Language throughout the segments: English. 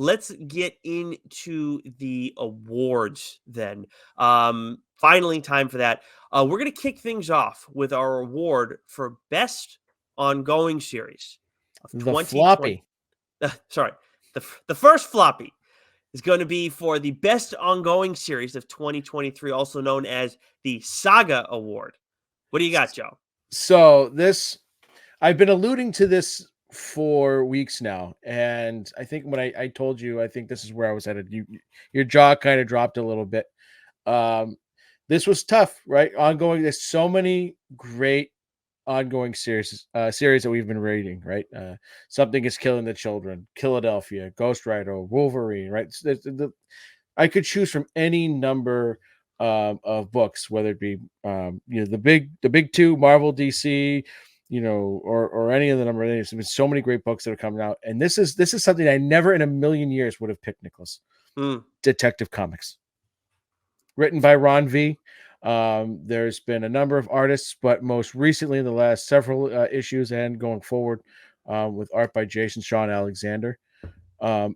let's get into the awards then. Finally, time for that. We're going to kick things off with our award for best ongoing series of The 2020. floppy. Sorry, the first floppy is going to be for the best ongoing series of 2023, also known as the Saga Award. What do you got, Joe? So this, I've been alluding to this for weeks now, and I think when I told you, I think this is where I was headed. Your jaw kind of dropped a little bit. Um, this was tough, right? Ongoing. There's so many great ongoing series that we've been reading, right? Something is killing the children, Philadelphia, Ghost Rider, Wolverine, right? I could choose from any number of books, whether it be the big two, Marvel, DC, or any of the number. There's been so many great books that are coming out, and this is something I never in a million years would have picked, Nicholas. Detective Comics, written by Ron V. There's been a number of artists, but most recently in the last several issues and going forward, with art by Jason Shawn Alexander. I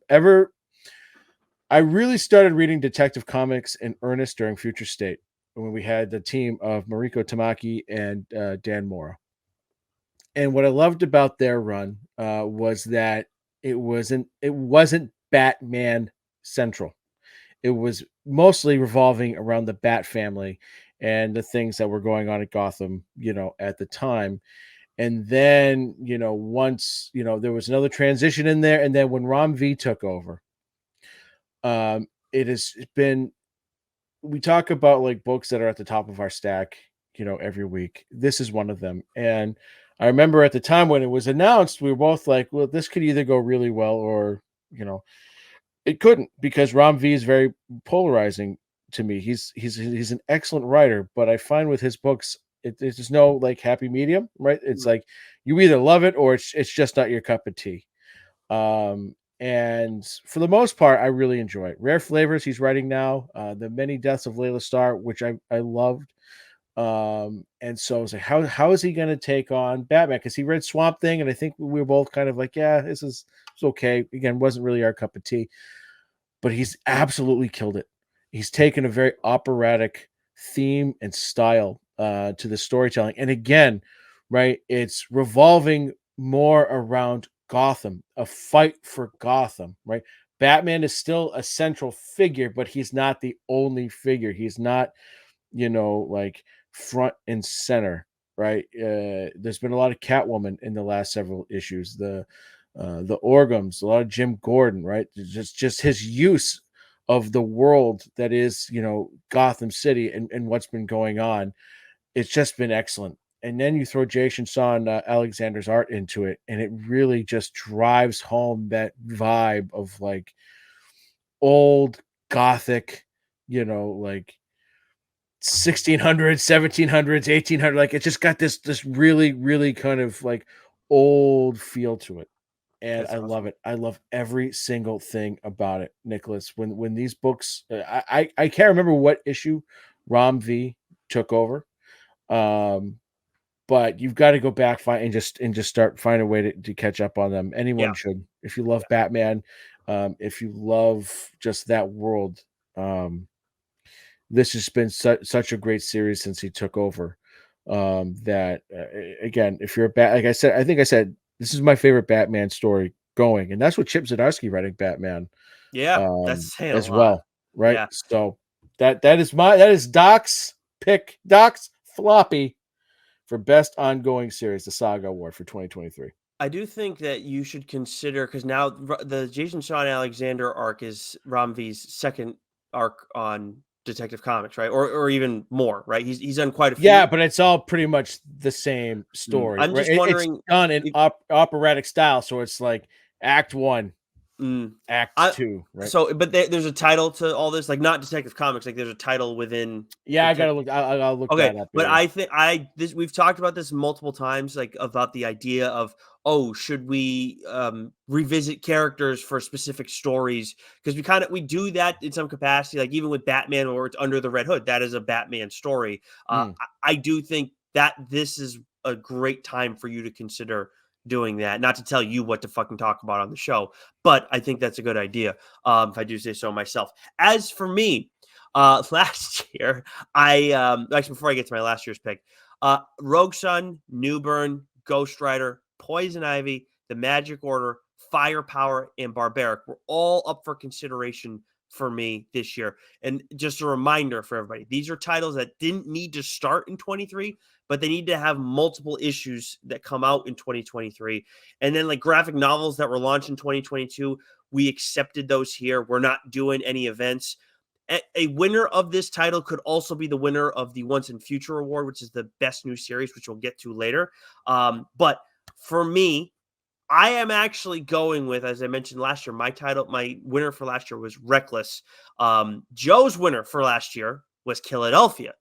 really started reading Detective Comics in earnest during Future State, when we had the team of Mariko Tamaki and Dan Mora. And what I loved about their run was that it wasn't Batman central. It was mostly revolving around the Bat family and the things that were going on at Gotham, at the time. And then, once, there was another transition in there. And then when Rom V took over, it has been, we talk about like books that are at the top of our stack, every week. This is one of them. And I remember at the time when it was announced, we were both like, well, this could either go really well or, it couldn't, because Ram V is very polarizing to me. He's an excellent writer, but I find with his books, there's no like happy medium, right? It's like you either love it or it's just not your cup of tea. And for the most part, I really enjoy it. Rare Flavors he's writing now, The Many Deaths of Layla Starr, which I loved. And so I was like, how is he going to take on Batman? Because he read Swamp Thing, and I think we were both kind of like, yeah, it's okay. Again, wasn't really our cup of tea, but he's absolutely killed it. He's taken a very operatic theme and style to the storytelling, and again, right, it's revolving more around Gotham, a fight for Gotham, right? Batman is still a central figure, but he's not the only figure. He's not, like front and center, right? There's been a lot of Catwoman in the last several issues. The Orgums, a lot of Jim Gordon, right? Just his use of the world that is, Gotham City and what's been going on. It's just been excellent. And then you throw Jason Shawn Alexander's art into it, and it really just drives home that vibe of like old Gothic, like 1600s, 1700s, 1800s. Like it just got this really, really kind of like old feel to it. And That's I awesome. love it. I love every single thing about it, Nicholas. When these books, I can't remember what issue Rom V took over, but you've got to go back and just start find a way to catch up on them. Anyone should, if you love Batman, if you love just that world. This has been such a great series since he took over. That again, if you're like I said, I think I said this is my favorite Batman story going, and that's what Chip Zdarsky writing Batman, Yeah, that's saying a as lot. well, right? Yeah. So that is Doc's pick, Doc's floppy for best ongoing series, the Saga Award for 2023. I do think that you should consider, because now the Jason Shawn Alexander arc is Ram V's second arc on Detective Comics, right? Or even more, right? He's done quite a few. Yeah, but it's all pretty much the same story, I'm right? just It's wondering done in if, operatic style, so it's like Act 1, Act I 2, right? so but there's a title to all this, like not Detective Comics, like there's a title within Yeah, I gotta look. I'll look Okay, that up. but Yeah. I think we've talked about this multiple times, like about the idea of, oh, should we revisit characters for specific stories? Because we do that in some capacity, like even with Batman, or it's Under the Red Hood. That is a Batman story. I do think that this is a great time for you to consider doing that. Not to tell you what to fucking talk about on the show, but I think that's a good idea. If I do say so myself. As for me, last year, actually before I get to my last year's pick, Rogue Sun, Newburn, Ghost Rider, Poison Ivy, The Magic Order, Firepower, and Barbaric were all up for consideration for me this year. And just a reminder for everybody, these are titles that didn't need to start in 23, but they need to have multiple issues that come out in 2023. And then like graphic novels that were launched in 2022, we accepted those here. We're not doing any events. A winner of this title could also be the winner of the Once and Future Award, which is the best new series, which we'll get to later. But for me, I am actually going with, as I mentioned last year, my winner for last year was Reckless. Joe's winner for last year was Philadelphia.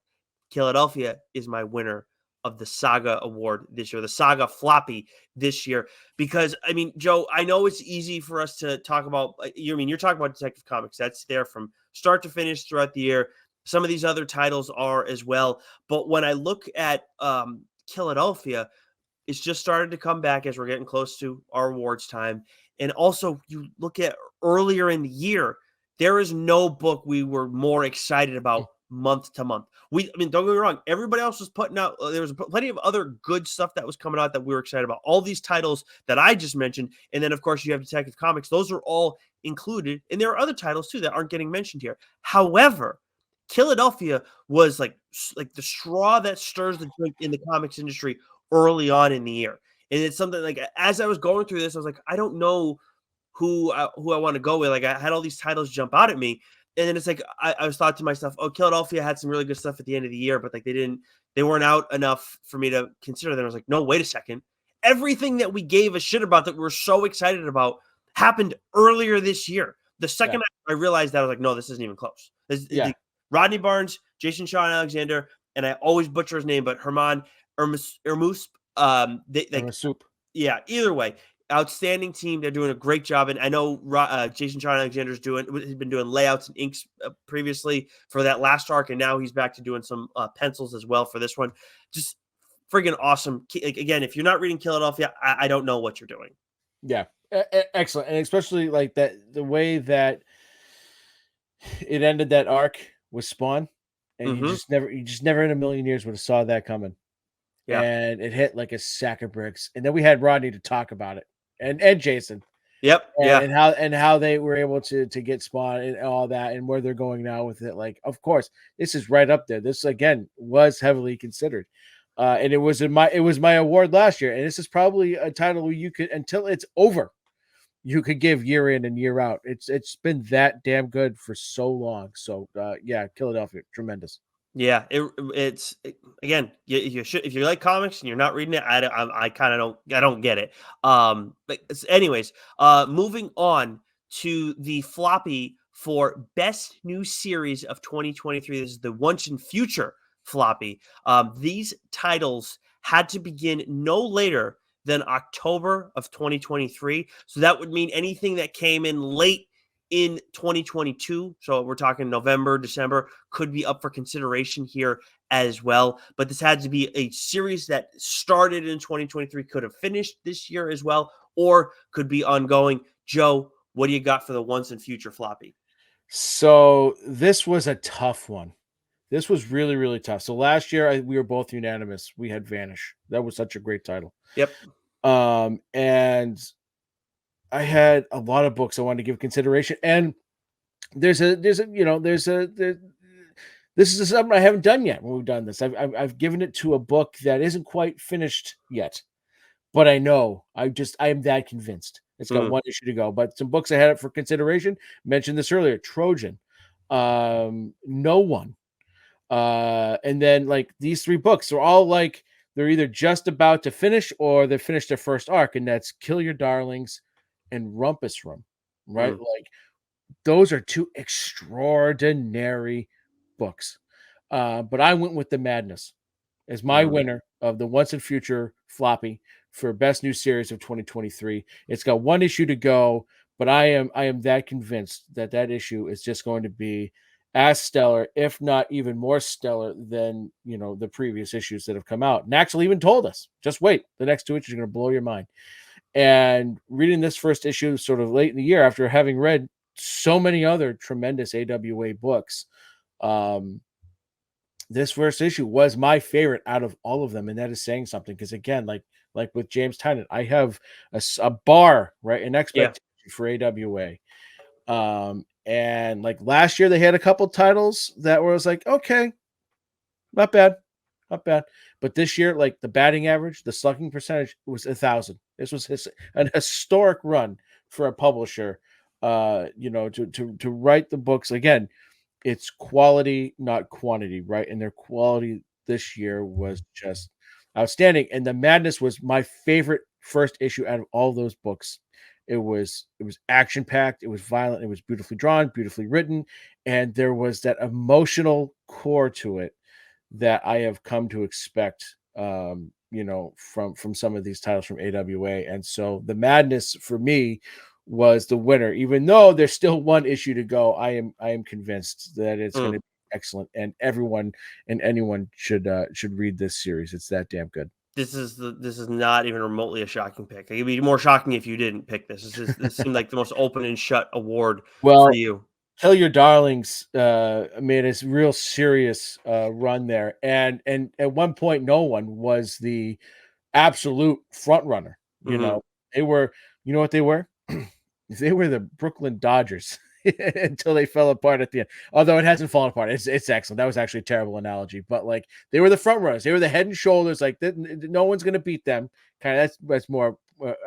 Philadelphia is my winner of the Saga Award this year, the Saga Floppy this year. Because, I mean, Joe, I know it's easy for us to talk about, you're talking about Detective Comics. That's there from start to finish throughout the year. Some of these other titles are as well. But when I look at Philadelphia, it's just started to come back as we're getting close to our awards time. And also, you look at earlier in the year, there is no book we were more excited about month to month. I mean, don't get me wrong, everybody else was putting out, there was plenty of other good stuff that was coming out that we were excited about. All these titles that I just mentioned, and then of course you have Detective Comics, those are all included. And there are other titles too that aren't getting mentioned here. However, Philadelphia was like the straw that stirs the drink in the comics industry early on in the year. And it's something like, as I was going through this, I was like, I don't know who I want to go with. Like I had all these titles jump out at me. And then it's like, I was thought to myself, oh, Philadelphia had some really good stuff at the end of the year, but like they weren't out enough for me to consider them. I was like, no, wait a second. Everything that we gave a shit about that we were so excited about happened earlier this year. The second I realized that, I was like, no, this isn't even close. Rodney Barnes, Jason Shaw Alexander, and I always butcher his name, but Herman Ermus. Either way, outstanding team. They're doing a great job, and I know Jason Shaw Alexander's he's been doing layouts and inks previously for that last arc, and now he's back to doing some pencils as well for this one. Just friggin' awesome. Again, if you're not reading Philadelphia, I don't know what you're doing. Yeah, excellent, and especially like that, the way that it ended that arc with Spawn, and you just never in a million years would have saw that coming. Yeah. And it hit like a sack of bricks. And then we had Rodney to talk about it, and Jason. Yep. And how they were able to get Spawn and all that, and where they're going now with it. Like, of course, this is right up there. This again was heavily considered. And it was my award last year. And this is probably a title where you could, until it's over, you could give year in and year out. It's been that damn good for so long. So Philadelphia, tremendous. Yeah, it's again, you should, if you like comics and you're not reading it, I kind of don't get it. But anyways, moving on to the floppy for best new series of 2023. This is the Once and Future floppy. These titles had to begin no later than October of 2023. So that would mean anything that came in late in 2022, so we're talking November, December, could be up for consideration here as well. But this had to be a series that started in 2023, could have finished this year as well, or could be ongoing. Joe, what do you got for the Once and Future floppy? So this was a tough one. This was really, really tough. So last year we were both unanimous. We had Vanish. That was such a great title. Yep. And I had a lot of books I wanted to give consideration, and this is something I haven't done yet. When we've done this, I've given it to a book that isn't quite finished yet, but I know I am that convinced. It's got one issue to go, but some books I had it for consideration. Mentioned this earlier, Trojan, No One, and then like these three books are all like they're either just about to finish or they finished their first arc, and that's Kill Your Darlings and Rumpus Room, right? Like those are two extraordinary books. But I went with The Madness as my winner of the Once and Future floppy for best new series of 2023. It's got one issue to go, but I am that convinced that issue is just going to be as stellar, if not even more stellar than, the previous issues that have come out. And Axel even told us, just wait, the next 2 issues are going to blow your mind. And reading this first issue sort of late in the year after having read so many other tremendous AWA books, this first issue was my favorite out of all of them, and that is saying something, because again, like with James Tynion, I have a bar, right, an Yeah. expectation for AWA. And like last year they had a couple titles that was like, okay, not bad, not bad. But this year, like the batting average, the slugging percentage was 1,000. This was an historic run for a publisher. To write the books again. It's quality, not quantity, right? And their quality this year was just outstanding. And the Madness was my favorite first issue out of all those books. It was action packed, it was violent, it was beautifully drawn, beautifully written, and there was that emotional core to it that I have come to expect, from some of these titles from AWA. And so the Madness for me was the winner, even though there's still one issue to go. I am convinced that it's going to be excellent, and everyone and anyone should read this series. It's that damn good. This is not even remotely a shocking pick. It'd be more shocking if you didn't pick this. This seemed like the most open and shut award for Well, you. Kill Your Darlings made a real serious run there, and at one point, no one was the absolute front runner. Mhm. They were. You know what they were? They were the Brooklyn Dodgers until they fell apart at the end. Although it hasn't fallen apart, it's excellent. That was actually a terrible analogy, but like they were the front runners. They were the head and shoulders. Like no one's going to beat them. Kind of that's more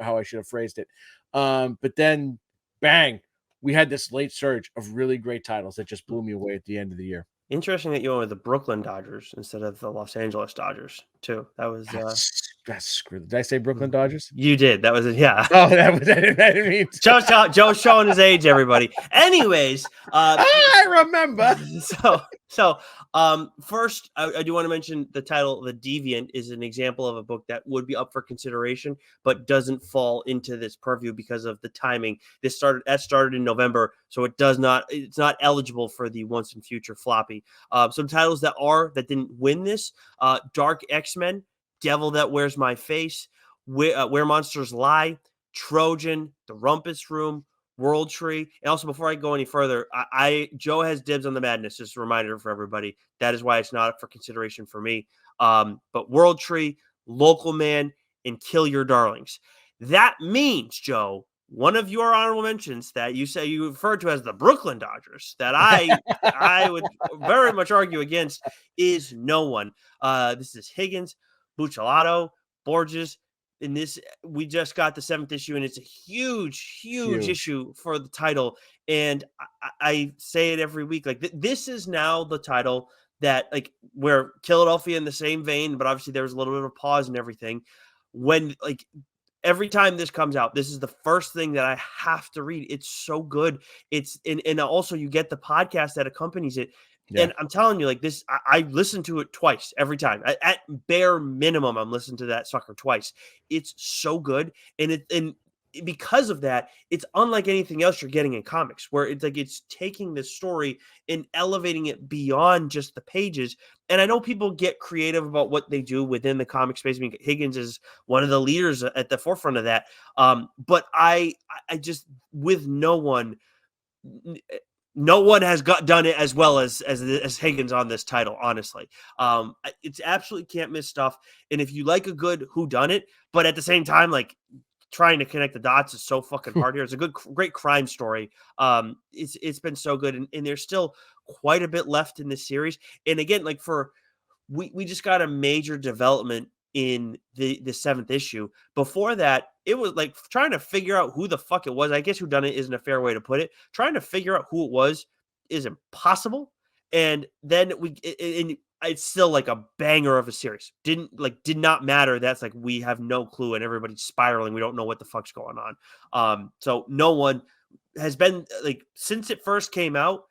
how I should have phrased it. But then, bang, we had this late surge of really great titles that just blew me away at the end of the year. Interesting that you went with the Brooklyn Dodgers instead of the Los Angeles Dodgers too. That was That's screwed. Did I say Brooklyn Dodgers? you did. That was it. Yeah. Oh, I didn't mean to. Joe's showing his age, everybody. Anyways, I remember. First, I do want to mention the title "The Deviant" is an example of a book that would be up for consideration, but doesn't fall into this purview because of the timing. Started in November, so it's not eligible for the Once and Future floppy. Some titles that didn't win this: Dark X-Men, Devil That Wears My Face, Where Monsters Lie, Trojan, The Rumpus Room, World Tree. And also, before I go any further, Joe has dibs on the Madness. Just a reminder for everybody. That is why it's not up for consideration for me. But World Tree, Local Man, and Kill Your Darlings. That means, Joe, one of your honorable mentions that you say you referred to as the Brooklyn Dodgers, that I would very much argue against, is no one. This is Higgins, Buccellato, Borges. In this, we just got the 7th issue, and it's a huge issue for the title. And I say it every week, like this is now the title that, like, where Philadelphia in the same vein, but obviously there was a little bit of a pause and everything. When like every time this comes out, this is the first thing that I have to read. It's so good. It's and also you get the podcast that accompanies it. Yeah. And I'm telling you, like this, I listen to it twice every time. At bare minimum, I'm listening to that sucker twice. It's so good, and because of that, it's unlike anything else you're getting in comics, where it's like it's taking this story and elevating it beyond just the pages. And I know people get creative about what they do within the comic space. I mean, Higgins is one of the leaders at the forefront of that. But I just, with no one has done it as well as Higgins on this title. Honestly, it's absolutely can't miss stuff. And if you like a good whodunit, but at the same time, like trying to connect the dots is so fucking hard here. It's a great crime story. It's been so good, and there's still quite a bit left in this series. And again, like we just got a major development in the 7th issue. Before that, it was like trying to figure out who the fuck it was. I guess whodunit isn't a fair way to put it. Trying to figure out who it was is impossible. And then it's still like a banger of a series. Did not matter. That's like we have no clue and everybody's spiraling. We don't know what the fuck's going on. So no one has been like since it first came out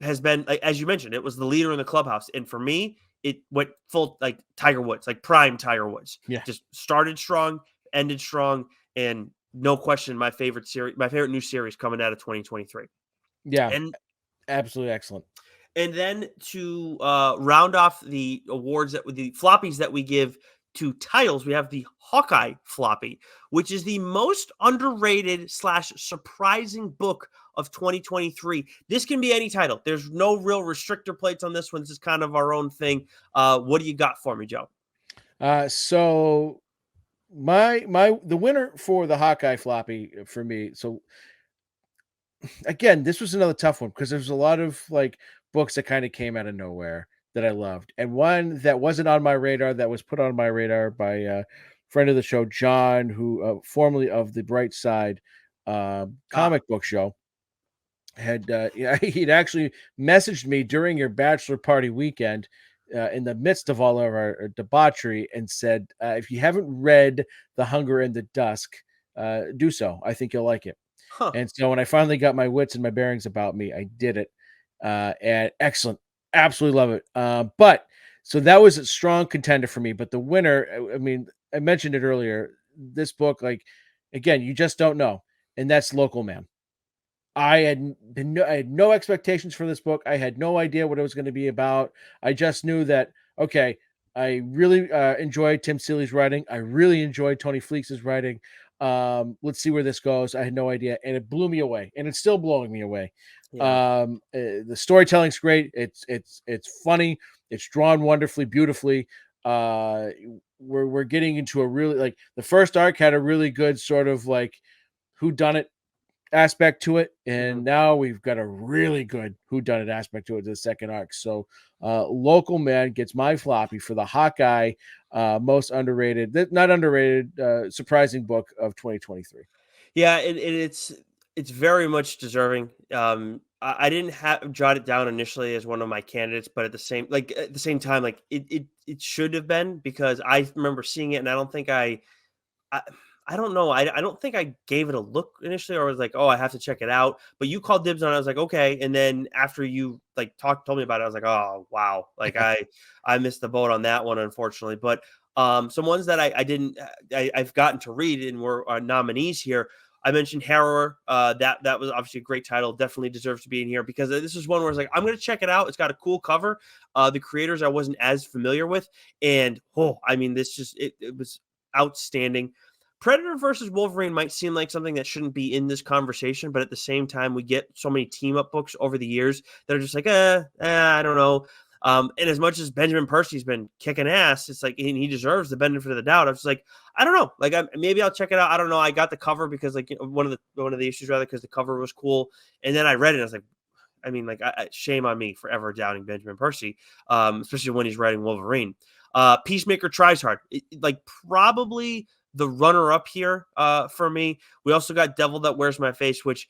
has been like, as you mentioned, it was the leader in the clubhouse. And for me, it went full like Tiger Woods, like prime Tiger Woods. Yeah. Just started strong, ended strong, and no question, my favorite new series coming out of 2023. Yeah, And absolutely excellent. And then to round off the awards that the floppies that we give to titles, we have the Hawkeye floppy, which is the most underrated slash surprising book of 2023. This can be any title. There's no real restrictor plates on this one. This is kind of our own thing. What do you got for me, Joe? So the winner for the Hawkeye floppy for me. So again, this was another tough one because there's a lot of like books that kind of came out of nowhere that I loved, and one that wasn't on my radar that was put on my radar by a friend of the show, John, who formerly of the Bright Side Ah, comic book show. Had he'd actually messaged me during your bachelor party weekend in the midst of all of our debauchery and said, if you haven't read The Hunger and the Dusk, do so. I think you'll like it. huh. And so when I finally got my wits and my bearings about me, I did it. And excellent. Absolutely love it. But so that was a strong contender for me. But the winner, I mean, I mentioned it earlier. This book, like, again, you just don't know. And that's Local Man. I had no expectations for this book. I had no idea what it was going to be about. I just knew that, okay, I really enjoyed Tim Seeley's writing. I really enjoyed Tony Fleeks's writing. Let's see where this goes. I had no idea, and it blew me away, and it's still blowing me away. Yeah. The storytelling's great. It's funny. It's drawn wonderfully, beautifully. We're getting into a really, like, the first arc had a really good sort of like who done it aspect to it, Mhm. and now we've got a really good whodunit aspect to it, the second arc. So Local Man gets my floppy for the Hawkeye most underrated, not underrated, surprising book of 2023. Yeah, it's very much deserving. I didn't have jot it down initially as one of my candidates, but at the same time, like it should have been because I remember seeing it, and I, I don't know. I don't think I gave it a look initially, or was like, oh, I have to check it out. But you called dibs on it. I was like, okay. And then after you like told me about it, I was like, oh wow, like I missed the boat on that one, unfortunately. But some ones that I didn't I've gotten to read and were nominees here. I mentioned Harrower. That was obviously a great title. Definitely deserves to be in here because this is one where it's like I'm going to check it out. It's got a cool cover. The creators I wasn't as familiar with, and oh, I mean, this just it was outstanding. Predator versus Wolverine might seem like something that shouldn't be in this conversation, but at the same time, we get so many team up books over the years that are just like, I don't know. And as much as Benjamin Percy's been kicking ass, it's like and he deserves the benefit of the doubt. I was like, I don't know, like maybe I'll check it out. I don't know. I got the cover because like one of the issues rather because the cover was cool, and then I read it. And I was like, I mean, like, shame on me for ever doubting Benjamin Percy, especially when he's writing Wolverine. Peacemaker tries hard, like probably the runner up here for me. We also got Devil That Wears My Face, which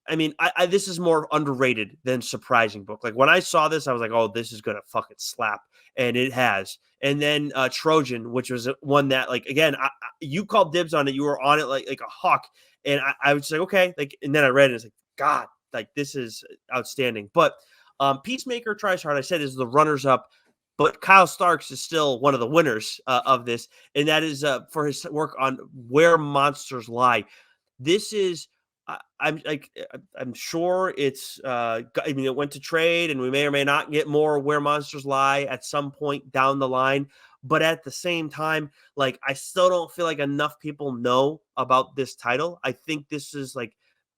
I mean, this is more underrated than surprising book. Like when I saw this, I was like, oh, this is gonna fucking slap, and it has. And then Trojan, which was one that, like, again, you called dibs on it. You were on it like a hawk, and I was just like, okay, like, and then I read it. It's like, God, like this is outstanding. But Peacemaker tries hard. I said is the runners up. But Kyle Starks is still one of the winners of this, and that is for his work on Where Monsters Lie. This is I'm like I'm sure it's I mean it went to trade and we may or may not get more Where Monsters Lie at some point down the line, but at the same time like I still don't feel like enough people know about this title. I think this is like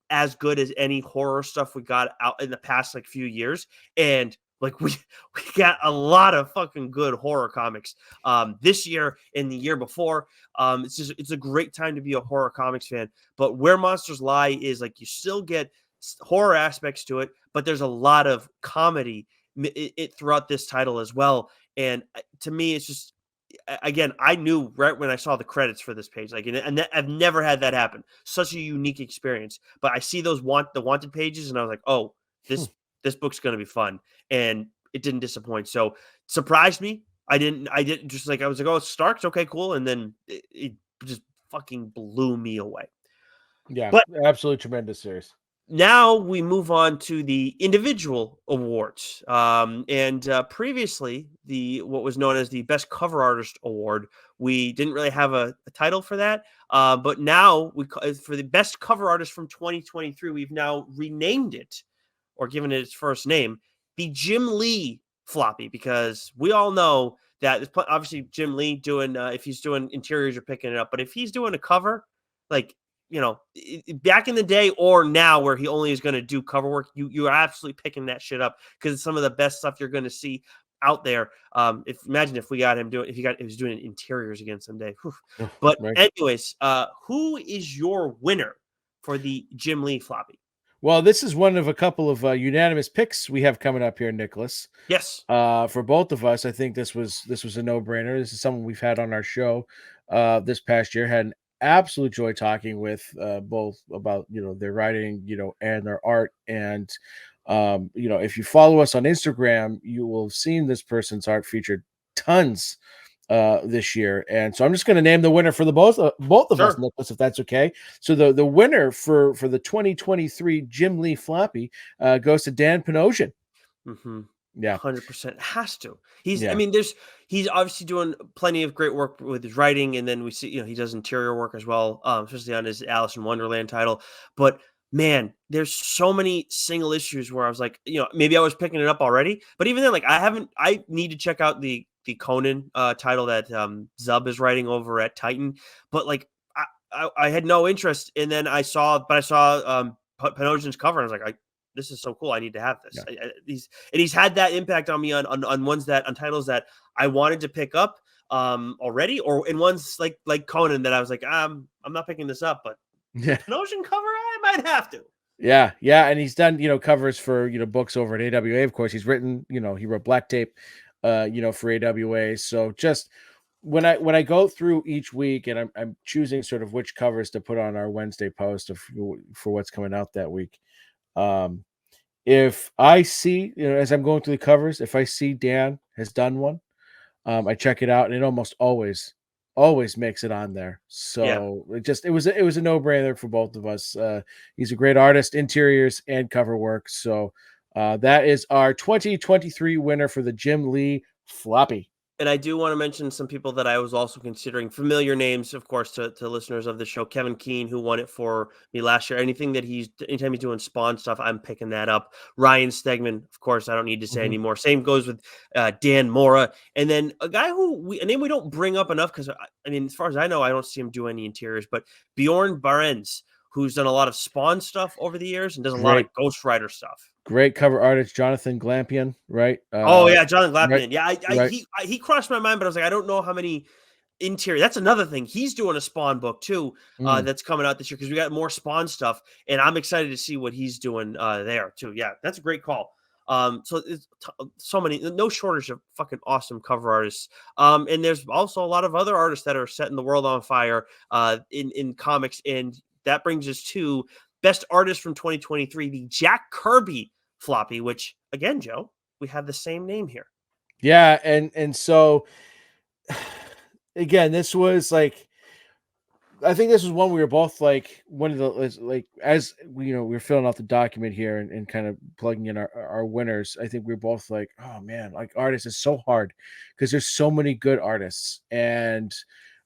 as good as any horror stuff we got out in the past like few years, and like we got a lot of fucking good horror comics this year and the year before. It's a great time to be a horror comics fan. But Where Monsters Lie is like you still get horror aspects to it, but there's a lot of comedy throughout this title as well. And to me, it's just again, I knew right when I saw the credits for this page, like, and I've never had that happen. Such a unique experience. But I see the wanted pages, and I was like, oh, Hmm. this book's gonna be fun, and it didn't disappoint. So surprised me. I didn't just like I was like, oh, Starks, okay, cool, and then it just fucking blew me away. Yeah, But absolutely tremendous series. now we move on to the individual awards. And previously, the what was known as the Best Cover Artist Award, we didn't really have a title for that. But now for the Best Cover Artist from 2023, we've now renamed it or given it its first name. the Jim Lee floppy, because we all know that obviously Jim Lee doing if he's doing interiors, you're picking it up, but if he's doing a cover, like back in the day or now where he only is going to do cover work, you're absolutely picking that shit up because it's some of the best stuff you're going to see out there. Imagine if we got him doing, if he was doing interiors again someday. Whew. But Right. anyways, who is your winner for the Jim Lee floppy? Well, this is one of a couple of unanimous picks we have coming up here, Nicholas. Yes. For both of us, I think this was a no-brainer. This is someone we've had on our show this past year. Had an absolute joy talking with both about their writing, and their art. And if you follow us on Instagram, you will have seen this person's art featured tons this year. And so I'm just going to name the winner for the both of us, Sure. Nicholas, if that's okay. So the winner for the 2023 Jim Lee floppy goes to Dan Panosian. Mm-hmm. Yeah. 100% has to. He's, I Yeah. mean, he's obviously doing plenty of great work with his writing, and then we see, he does interior work as well, especially on his Alice in Wonderland title. But man, there's so many single issues where I was like, maybe I was picking it up already, but even then, like I need to check out the Conan title that Zub is writing over at Titan, but like I had no interest, and then I saw Panosian's cover, and I was like, this is so cool. I need to have this. Yeah. He's had that impact on me on ones on titles that I wanted to pick up already, or in ones like Conan that I was like, I'm not picking this up, but Yeah. Panosian cover, I might have to. Yeah, and he's done covers for books over at AWA. Of course, he's written he wrote Black Tape, for AWA. So just when I go through each week and I'm choosing sort of which covers to put on our Wednesday post for what's coming out that week. If I see as I'm going through the covers, if I see Dan has done one, I check it out, and it almost always makes it on there. Yeah. So it was a no-brainer for both of us. He's a great artist, interiors and cover work. So that is our 2023 winner for the Jim Lee floppy. And I do want to mention some people that I was also considering, familiar names, of course, to listeners of the show. Kevin Keane, who won it for me last year. Anytime he's doing Spawn stuff, I'm picking that up. Ryan Stegman, of course, I don't need to say anymore. Same goes with Dan Mora. And then a guy a name we don't bring up enough, because I mean, as far as I know, I don't see him do any interiors, but Bjorn Barends, who's done a lot of Spawn stuff over the years and does a lot of Ghost Rider stuff. Great cover artist, Jonathan Glampian, right? Oh yeah, Jonathan Glampian. Right, Yeah, he crossed my mind, but I was like, I don't know how many interior. That's another thing. He's doing a Spawn book too, that's coming out this year, because we got more Spawn stuff, and I'm excited to see what he's doing there too. Yeah, that's a great call. So it's so many, no shortage of fucking awesome cover artists. And there's also a lot of other artists that are setting the world on fire in comics, and that brings us to best artist from 2023, the Jack Kirby floppy, which again, Joe, we have the same name here. Yeah, and so again, this was like, I think this was one we were both like, one of the, like, as we we're filling out the document here and kind of plugging in our winners. I think we we're both like, oh man, like artists is so hard because there's so many good artists. And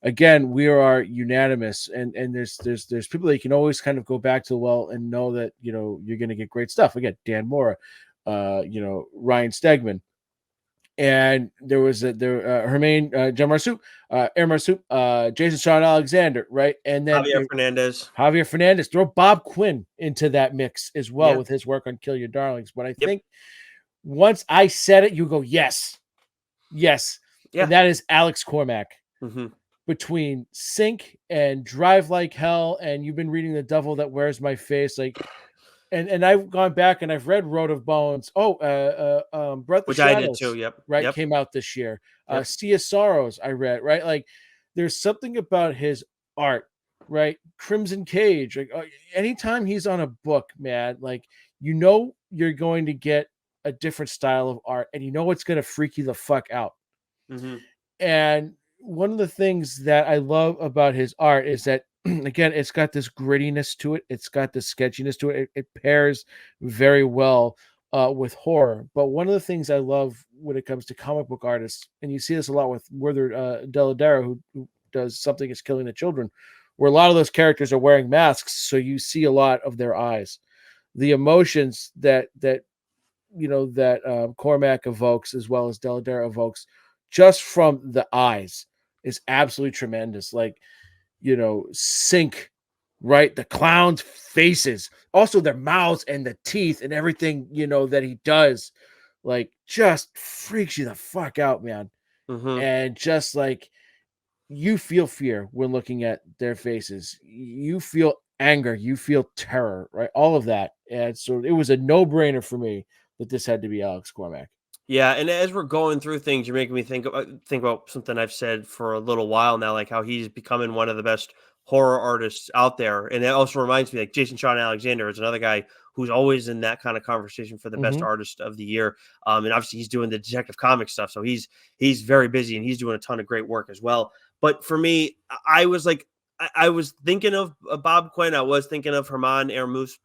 again, we are unanimous, and there's people that you can always kind of go back to and know that you're going to get great stuff. Again, Dan Mora, Ryan Stegman. And there was Hermaine John Marsup, Air Marsup, Jason Sean Alexander, right? And then Javier Fernandez. Throw Bob Quinn into that mix as well with his work on Kill Your Darlings. But I think once I said it, you go, yes. Yeah. And that is Alex Cormack. Between Sync and Drive Like Hell, and you've been reading The Devil That Wears My Face, like. And I've gone back and I've read Road of Bones. Breath of Shadows, I did too. Yep. Right. Came out this year. Sea of Sorrows, I read, right? Like there's something about his art, right? Crimson Cage. Like anytime he's on a book, man, like you're going to get a different style of art, and it's going to freak you the fuck out. And one of the things that I love about his art is that, again, it's got this grittiness to it. It's got this sketchiness to it. It pairs very well with horror. But one of the things I love when it comes to comic book artists, and you see this a lot with Werther Dell'Edera, who does Something Is Killing the Children, where a lot of those characters are wearing masks, so you see a lot of their eyes. The emotions that that Cormac evokes as well as Deladera evokes, just from the eyes, is absolutely tremendous. Like, Sync, right? The clowns' faces, also their mouths and the teeth and everything, that he does, like, just freaks you the fuck out, man. Hmm. And just like, you feel fear when looking at their faces. You feel anger, you feel terror, right? All of that. And so it was a no-brainer for me that this had to be Alex Cormac. Yeah, and as we're going through things, you're making me think about something I've said for a little while now, like how he's becoming one of the best horror artists out there. And it also reminds me, like Jason Sean Alexander is another guy who's always in that kind of conversation for the best Mm-hmm. artist of the year. And obviously he's doing the Detective Comics stuff, so he's very busy and he's doing a ton of great work as well. But for me, I was like, I was thinking of Bob Quinn. I was thinking of Herman Ermus,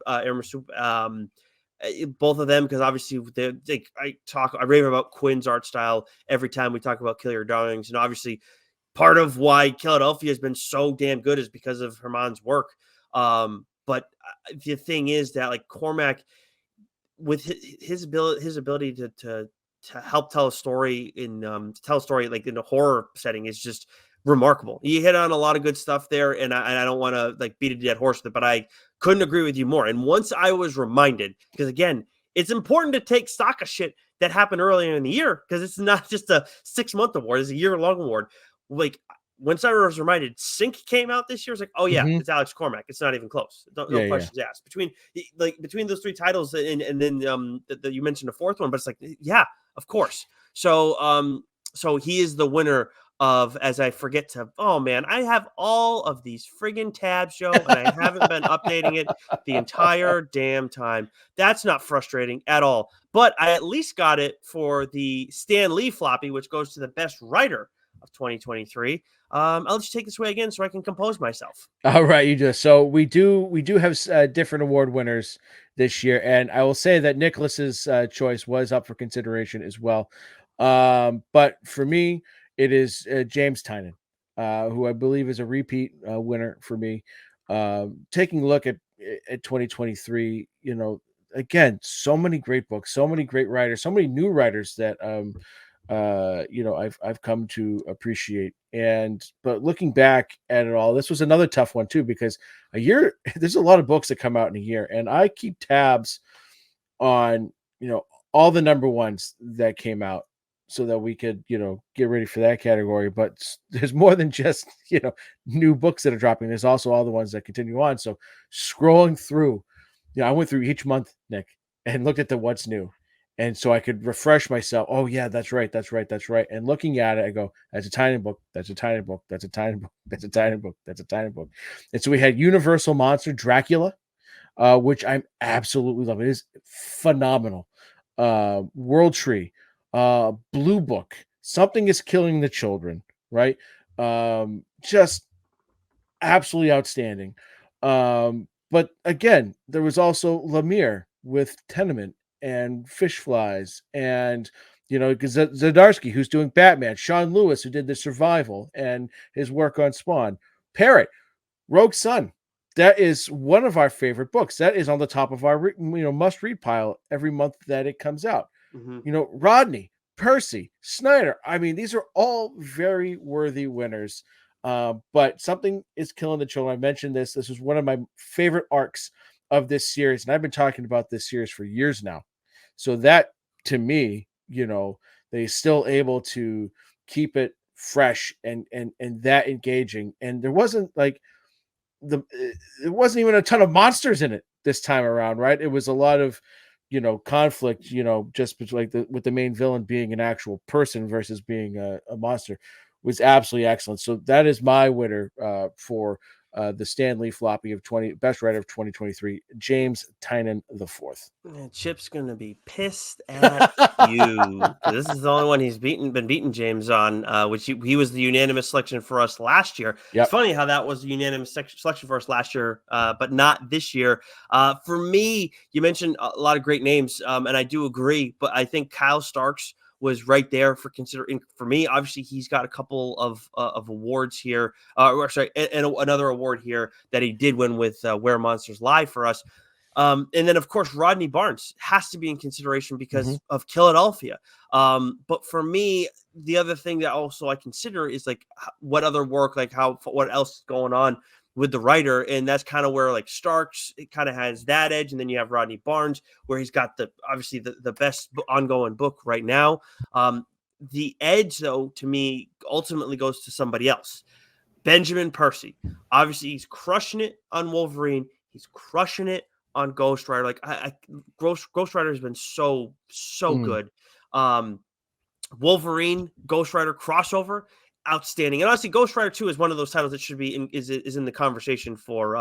both of them, because obviously I rave about Quinn's art style every time we talk about Kill Your Darlings, and obviously part of why Philadelphia has been so damn good is because of Herman's work. But the thing is that like Cormac, with his ability to help tell a story to tell a story like in a horror setting is just remarkable. He hit on a lot of good stuff there, and I don't want to like beat a dead horse with it, but I couldn't agree with you more. And once I was reminded, because again, it's important to take stock of shit that happened earlier in the year, because it's not just a 6-month award; it's a year-long award. Like once I was reminded, Sync came out this year. I was like, oh yeah, Mm-hmm. it's Alex Cormac. It's not even close. No Yeah, yeah. questions asked. Between those three titles, and then you mentioned the fourth one, but it's like, yeah, of course. So he is the winner of, as I forget to, oh man, I have all of these friggin' tabs, Joe, and I haven't been updating it the entire damn time. That's not frustrating at all. But I at least got it for the Stan Lee floppy, which goes to the best writer of 2023. I'll just take this away again so I can compose myself. All right, you just so we do have different award winners this year, and I will say that Nicholas's choice was up for consideration as well. But for me, it is James Tynan, who I believe is a repeat winner for me. Taking a look at 2023, again, so many great books, so many great writers, so many new writers that I've come to appreciate. And but looking back at it all, this was another tough one too, because a year there's a lot of books that come out in a year, and I keep tabs on all the number ones that came out so that we could get ready for that category. But there's more than just new books that are dropping. There's also all the ones that continue on. So scrolling through, I went through each month, Nick, and looked at the what's new, and so I could refresh myself. Oh yeah, that's right, that's right, that's right. And looking at it, I go, that's a tiny book, that's a tiny book, that's a tiny book, that's a tiny book, that's a tiny book. And so we had Universal Monster Dracula, which I'm absolutely loving. It is phenomenal. World Tree, Blue Book, Something is Killing the Children, right? Just absolutely outstanding. But again, there was also Lemire with Tenement and Fish Flies, and Zdarsky, who's doing Batman, Sean Lewis, who did The Survival and his work on Spawn, Parrot, Rogue Sun. That is one of our favorite books. That is on the top of our must read pile every month that it comes out. Mm-hmm. Rodney, Percy, Snyder. I mean, these are all very worthy winners. But Something is Killing the Children. I mentioned this. This is one of my favorite arcs of this series, and I've been talking about this series for years now. So that, to me, they still able to keep it fresh and that engaging. And there wasn't like there wasn't even a ton of monsters in it this time around, right? It was a lot of conflict, just between like with the main villain being an actual person versus being a monster, was absolutely excellent. So that is my winner for the Stan Lee floppy of 20 best writer of 2023, James Tynan the fourth. And Chip's gonna be pissed at you, 'cause this is the only one he's been beaten James on, which he was the unanimous selection for us last year. It's Yep. funny how that was the unanimous selection for us last year, but not this year. For me, you mentioned a lot of great names, and I do agree, but I think Kyle Starks was right there for considering for me. Obviously, he's got a couple of awards here, or sorry, and another award here that he did win with Where Monsters Lie for us. And then, of course, Rodney Barnes has to be in consideration Mhm. because of Philadelphia. But for me, the other thing that also I consider is like what other work, like what else is going on with the writer, and that's kind of where like Starks it kind of has that edge, and then you have Rodney Barnes where he's got obviously the best ongoing book right now. The edge, though, to me, ultimately goes to somebody else. Benjamin Percy. Obviously, he's crushing it on Wolverine. He's crushing it on Ghost Rider. Like Ghost Rider has been so Mm, good. Wolverine, Ghost Rider crossover, outstanding. And honestly, Ghost Rider 2 is one of those titles that should be in the conversation for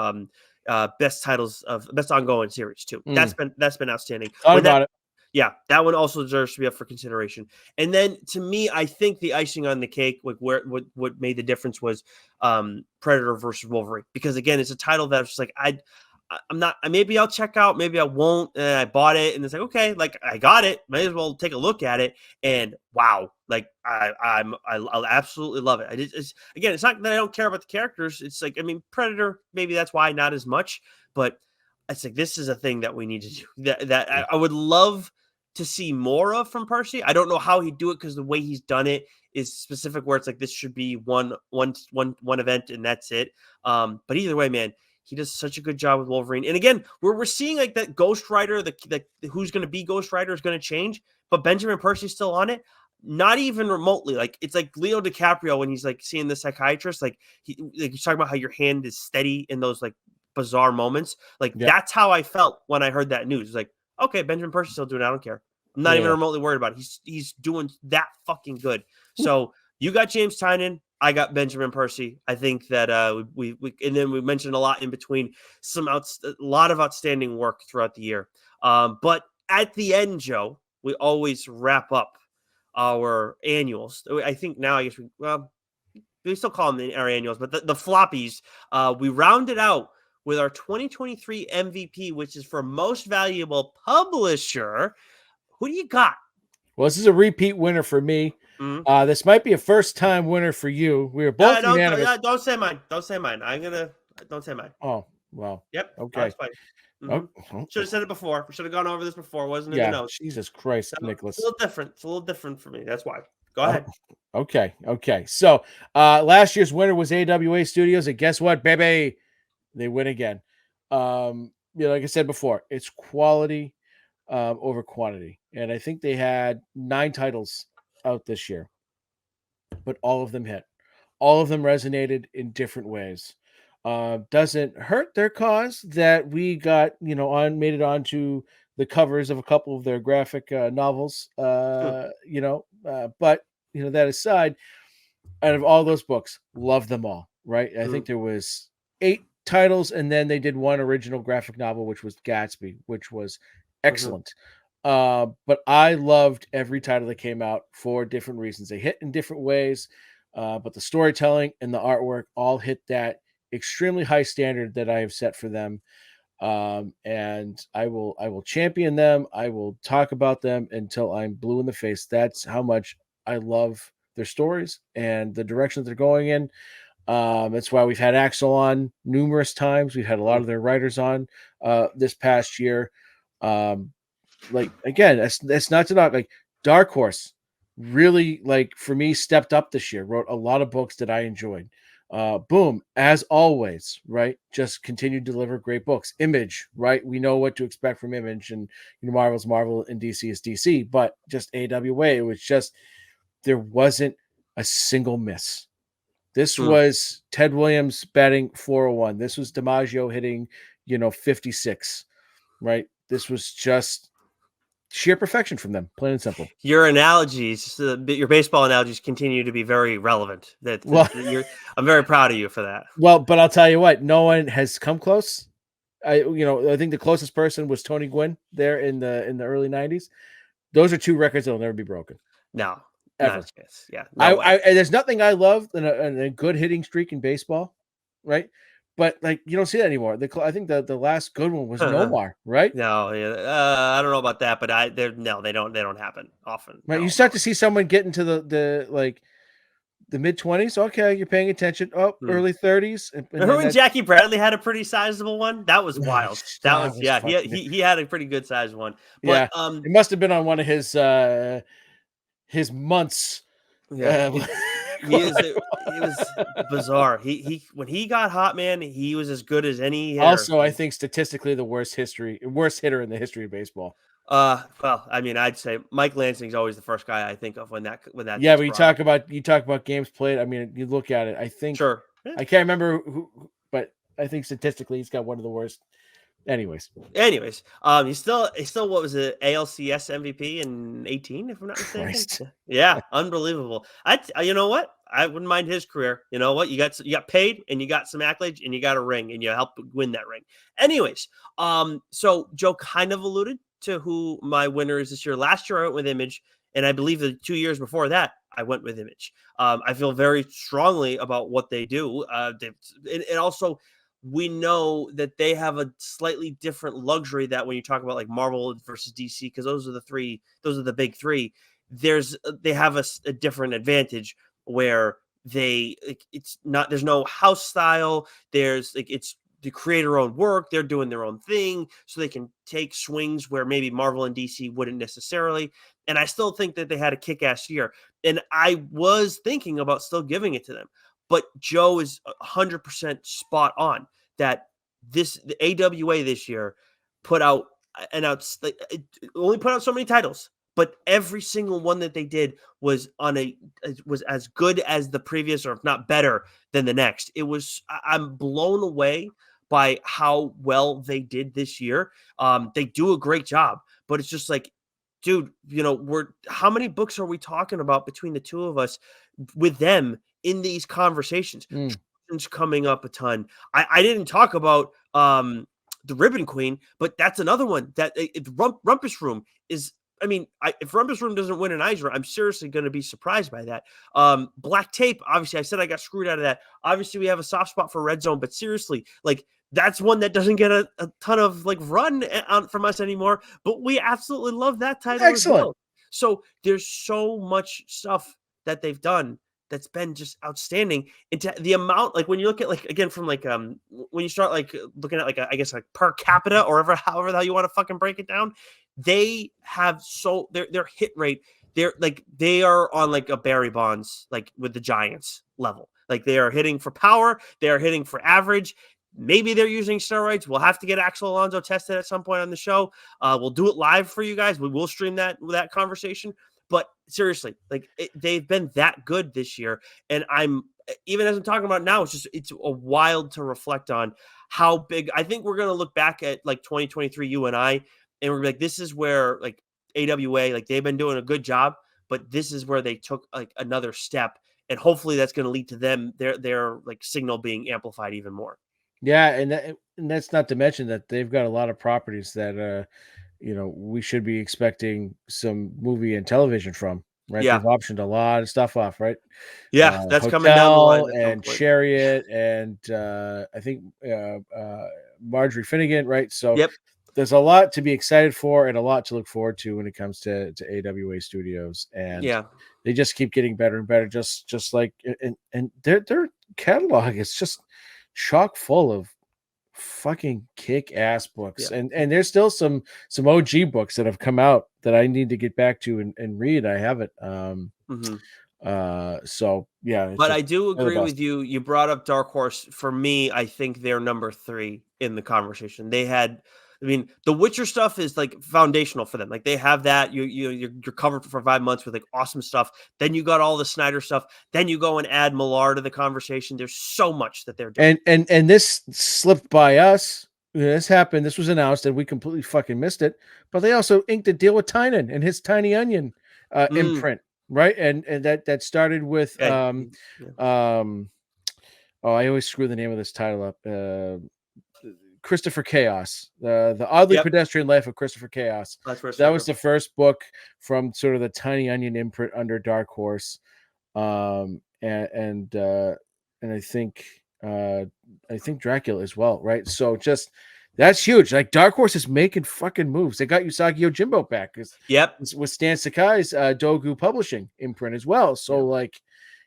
best titles of best ongoing series too. mm. That's been outstanding. Thought When that about it. Yeah, that one also deserves to be up for consideration. And then to me, I think the icing on the cake, like what made the difference was Predator versus Wolverine. Because again, it's a title that I was just like, I'm not. Maybe I'll check out. Maybe I won't. And I bought it, and it's like, okay, like I got it. Might as well take a look at it. And wow, like I'll absolutely love it. Again, it's not that I don't care about the characters. It's like, I mean, Predator. Maybe that's why not as much. But it's like this is a thing that we need to do. That I would love to see more of from Percy. I don't know how he'd do it because the way he's done it is specific, where it's like this should be one event and that's it. But either way, man, he does such a good job with Wolverine. And again, we're seeing like that Ghost Rider, the who's going to be Ghost Rider is going to change, but Benjamin Percy's still on it. Not even remotely. Like it's like Leo DiCaprio when he's like seeing the psychiatrist, like he's talking about how your hand is steady in those like bizarre moments. Like Yeah, that's how I felt when I heard that news. It's like, okay, Benjamin Percy's still doing it. I don't care. I'm not even yeah. remotely worried about it. He's doing that fucking good. So you got James Tynion. I got Benjamin Percy. I think that we and then we mentioned a lot in between a lot of outstanding work throughout the year. But at the end, Joe, we always wrap up our annuals. I think now I guess we still call them our annuals, but the floppies, we rounded out with our 2023 MVP, which is for most valuable publisher. Who do you got? Well, this is a repeat winner for me. Mm-hmm. This might be a first time winner for you. We were both unanimous. Don't say mine. Don't say mine. Don't say mine. Oh, well, Yep, okay. that's fine. Oh, Mm-hmm. oh, Should have said it before. We should have gone over this before. Wasn't in the yeah. notes. Jesus Christ, So it's a Nicholas. little different. It's a little different for me. That's why. Go Oh, ahead. okay. Okay. So last year's winner was AWA Studios, and guess what, baby? They win again. Like I said before, it's quality over quantity. And I think they had 9 titles out this year, but all of them hit. All of them resonated in different ways. Doesn't hurt their cause that we got, made it onto the covers of a couple of their graphic novels. Hmm. But that aside, out of all those books, love them all. Right? I Hmm. think there was 8 titles, and then they did one original graphic novel, which was Gatsby, which was Hmm. excellent. But I loved every title that came out for different reasons. They hit in different ways, but the storytelling and the artwork all hit that extremely high standard that I have set for them. And I will champion them. I will talk about them until I'm blue in the face. That's how much I love their stories and the direction they're going in. That's why we've had Axel on numerous times. We've had a lot Hmm. of their writers on this past year. Um, like again, that's not to knock. Like Dark Horse really, like for me, stepped up this year. Wrote a lot of books that I enjoyed. Boom, as always, right? Just continue to deliver great books. Image, right? We know what to expect from Image, and Marvel's Marvel and DC is DC, but just AWA, it was just there wasn't a single miss. This Hmm. was Ted Williams batting 401. This was DiMaggio hitting, 56, right? This was just sheer perfection from them, plain and simple. Your analogies, your baseball analogies, continue to be very relevant. Well, I'm very proud of you for that. but I'll tell you what, no one has come close. I think the closest person was Tony Gwynn there in the early '90s. Those are 2 records that'll never be broken No, not ever. a chance. Yeah, no way. There's nothing I love than a good hitting streak in baseball, right? But like you don't see that anymore. I think the last good one was Nomar, right? No, yeah, I don't know about that, but they don't happen often Right. at You all. start to see someone get into the like the mid-20s. Okay, you're paying attention. Oh, Hmm. early 30s, and Remember then when that Jackie Bradley had a pretty sizable one? That was wild. That that was was yeah. fucking He had a pretty good sized one. But yeah. It must have been on one of his months. yeah, Uh, it was bizarre. He when he got hot, man, he was as good as any hitter. Also, I think statistically the worst hitter in the history of baseball. Well, I mean, I'd say Mike Lansing's always the first guy I think of when that Yeah, gets but brought up. you talk about games played. I mean, you look at it. I think Sure. Yeah. I can't remember but I think statistically he's got one of the worst. Anyways, Anyways, he's still what was it, ALCS MVP in 18, if I'm not mistaken. Christ. Yeah, unbelievable. You know what? I wouldn't mind his career. You know what? You got paid and you got some accolades and you got a ring and you helped win that ring. Anyways, so Joe kind of alluded to who my winner is this year. Last year I went with Image, and I believe the 2 years before that I went with Image. I feel very strongly about what they do. And also we know that they have a slightly different luxury that when you talk about like Marvel versus DC, because those are the big three. They have a different advantage where it's not there's no house style. There's like it's the creator own work. They're doing their own thing, so they can take swings where maybe Marvel and DC wouldn't necessarily. And I still think that they had a kick-ass year, and I was thinking about still giving it to them. But Joe is 100% spot on that the AWA this year put out only put out so many titles, but every single one that they did was was as good as the previous, or if not better than the next. I'm blown away by how well they did this year. They do a great job, but it's just like, dude, how many books are we talking about between the two of us with them in these conversations? Mm. Coming up a ton. I didn't talk about the Ribbon Queen, but that's another one that Rumpus Room is. I mean, if Rumpus Room doesn't win an Eisner, I'm seriously going to be surprised by that. Black Tape, obviously, I said I got screwed out of that. Obviously, we have a soft spot for Red Zone, but seriously, like that's one that doesn't get a ton of like run from us anymore. But we absolutely love that title as Excellent. well. So there's so much stuff that they've done that's been just outstanding. Into the amount, like when you look at like again from like when you start like looking at like I guess like per capita or however the hell you want to fucking break it down, they have their hit rate. They are on like a Barry Bonds like with the Giants level. Like they are hitting for power, they are hitting for average. Maybe they're using steroids. We'll have to get Axel Alonso tested at some point on the show. We'll do it live for you guys. We will stream that conversation. But seriously, like they've been that good this year, and even as I'm talking about now, it's a wild to reflect on how big. I think we're gonna look back at like 2023, you and I, and we're like, this is where like AWA, like they've been doing a good job, but this is where they took like another step, and hopefully that's going to lead to them their like signal being amplified even more. Yeah, and that's not to mention that they've got a lot of properties that we should be expecting some movie and television from, right? They've Yeah, optioned a lot of stuff off, right? yeah, that's coming down the line Hotel at some and point. Chariot and I think Marjorie Finnegan, right? So Yep. there's a lot to be excited for and a lot to look forward to when it comes to AWA Studios, and Yeah. they just keep getting better and better. Just like and their catalog is just chock full of fucking kick-ass books. Yeah. And there's still some OG books that have come out that I need to get back to and read. I haven't. Mm-hmm. So yeah, it's But just I do they're the agree best. with you. You brought up Dark Horse. For me, I think they're number 3 in the conversation. I mean, the Witcher stuff is like foundational for them. Like they have that. You're covered for 5 months with like awesome stuff. Then you got all the Snyder stuff. Then you go and add Millar to the conversation. There's so much that they're doing. And this slipped by us. This happened. This was announced, and we completely fucking missed it. But they also inked a deal with Tynan and his Tiny Onion imprint, right? And that started with Yeah. oh, I always screw the name of this title up. Christopher Chaos, the oddly Yep. pedestrian life of Christopher Chaos. That's where that was the first book from sort of the Tiny Onion imprint under Dark Horse, and I think Dracula as well, right? So just that's huge. Like Dark Horse is making fucking moves. They got Usagi Yojimbo back Yep. with Stan Sakai's Dogu Publishing imprint as well. So like,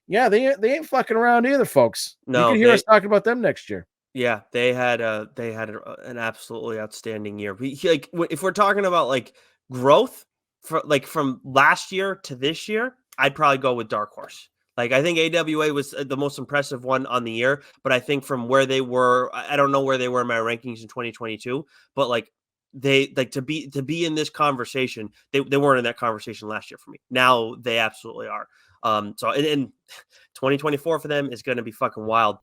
Yeah, they ain't fucking around either, folks. You No, can hear us they talking about them next year. yeah, an absolutely outstanding year. Like if we're talking about like growth from last year to this year, I'd probably go with Dark Horse. Like I think AWA was the most impressive one on the year, but I think from where they were, I don't know where they were in my rankings in 2022, but like they like to be in this conversation, they weren't in that conversation last year for me. Now they absolutely are. So and 2024 for them is going to be fucking wild.